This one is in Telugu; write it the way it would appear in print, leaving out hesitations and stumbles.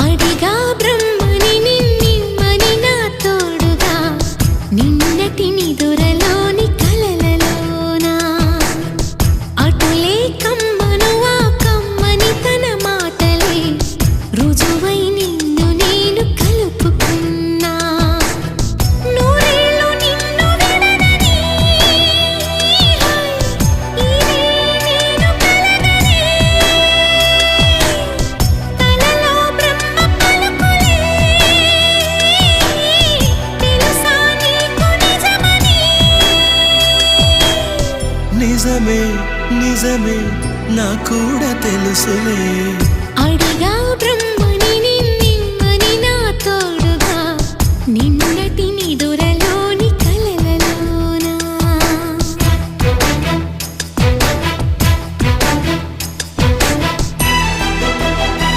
అడిగా బ్రహ్మని నిన్నిమ్మని నా తోడుగా నిన్నటి నిదురలోని కలలలోనా అటులే కమ్మను ఆ కమ్మని తన మాటలే రుజువై నిన్ను నేను కలుపుకున్నా నూరేళ్ళు నిన్ను విడనని ఇదే నేను కలగనే తలలో బ్రహ్మ పలుకులే తెలుసా నీకు నిజమని నిజమే నిజమే నా కూడా తెలుసులే